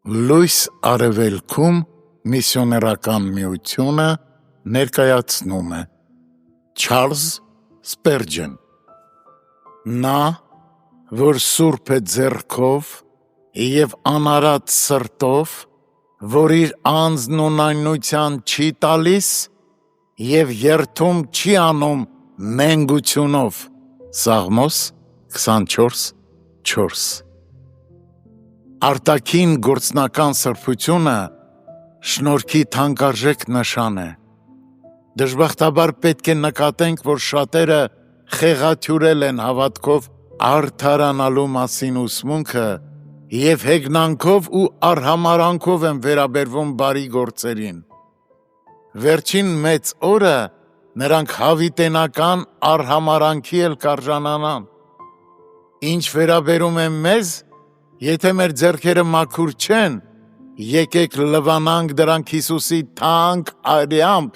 Լույս արևելքում միսիոներական միությունը ներկայացնում է Չարլզ Սպերջեն։ Նա, որ սուրբ է ձեռքով և անարատ սրտով, որ իր անձն ունայնության չի տալիս և երդում չի անում նենգությունով։ Սաղմոս 24:4։ Արտաքին գործնական սրբությունը շնորհքի թանկարժեք նշան է։ Դժբախտաբար պետք է նկատենք, որ շատերը խեղաթյուրել են հավատքով արդարանալու մասին ուսմունքը և հեգնանքով ու արհամարհանքով են վերաբերվում բարի գործերին։ Վերջին մեծ օրը նրանք հավիտենական արհամարհանքի էլ կարժանանան։ Ինչ վերաբերում է մեզ, եթե մեր ձեռքերը մաքուր չեն, եկեք լվանանք դրանք Հիսուսի թանկ արյամբ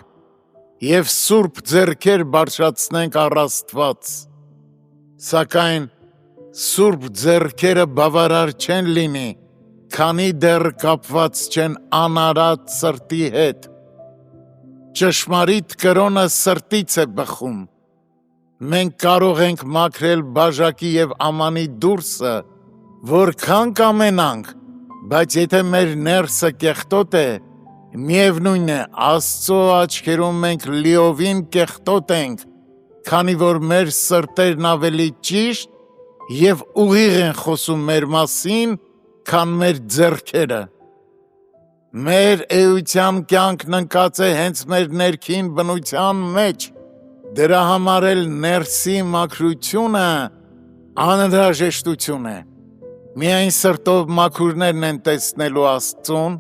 և սուրբ ձեռքեր բարձրացնենք առ Աստված։ Սակայն սուրբ ձեռքերը բավարար չեն լինի, քանի դեռ կապված չեն անարատ սրտի հետ։ Ճշմարիտ կրոնը սրտից է բխում։ Մենք կարող ենք մաքրել բաժակի և ամանի դուրսը, որքան կամենանք, բայց եթե մեր ներսը կեղտոտ է, միևնույն է, Աստծո աչքերում մենք լիովին կեղտոտ ենք, քանի որ մեր սրտերն ավելի ճիշտ և ուղիղ են խոսում մեր մասին, քան մեր ձեռքերը։ Մեր էության կյանքն ընկած է հենց մեր ներքին բնության մեջ, դրա համար էլ ներսի մաքրությունը անհրաժեշտություն է։ Միայն սրտով մաքուրներն են տեսնելու Աստծուն,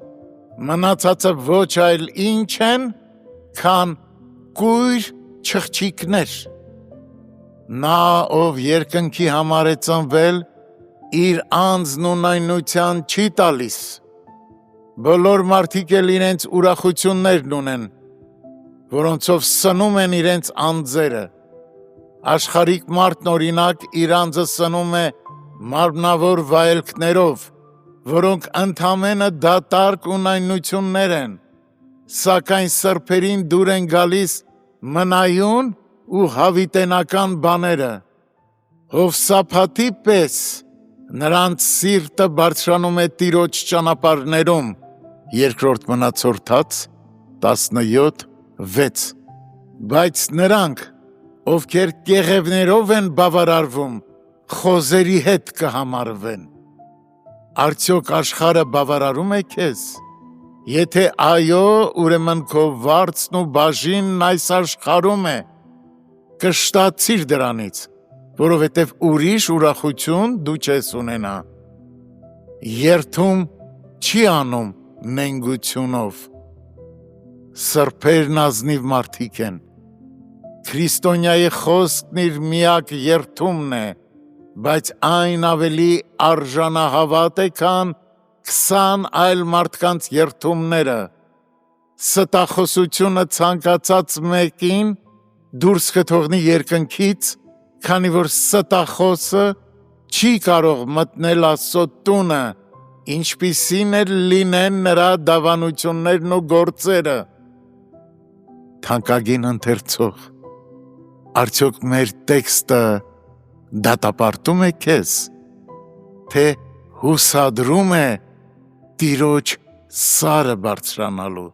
մնացածը ոչ այլ ինչ են, քան կույր չղջիկներ։ Նա, ով երկնքի համար է ծնվել, իր անձն ունայնության չի տալիս։ Բոլոր մարդիկ էլ իրենց ուրախություններն ունեն, որոնցով սնում են իրենց անձերը։ Աշխարհիկ մարդն օրինակ իր անձը սնում է մարմնավոր վայելքներով, որոնք ընդամենը դատարկ ունայնություններ են, սակայն սրբերին դուր են գալիս մնայուն ու հավիտենական բաները։ Հովսափաթի պես նրանց սիրտը բարձրանում է Տիրոջ ճանապարհներում։ Երկրորդ Մնացորդաց 17:6։ Բայց նրանք, ովքեր կեղևներով են բավարարվում, խոզերի հետ կհամարվեն։ Արդյոք աշխարհը բավարարում է քեզ։ Եթե այո, ուրեմն քո վարձն ու բաժինն այս աշխարհում է։ Կշտացիր դրանից, որովհետև ուրիշ ուրախություն դու չես ունենա։ Երդում չի անում նենգությունով։ Սրբերն ազնիվ մարդիկ են։ Քրիստոնյայի խոսքն իր միակ երդումն է, բայց այն ավելի արժանահավատ է, քան 20 այլ մարդկանց երդումները։ Ստախոսությունը ցանկացած մեկին դուրս կթողնի երկնքից, քանի որ ստախոսը չի կարող մտնել Աստծո տունը, ինչպիսին էլ լինեն նրա դավանություններն ու գործերը։ Թանկագին ընթերցող, արդյոք մեր տեքստը դատապարտում է քեզ, թե հուսադրում է Տիրոջ սարը բարձրանալու։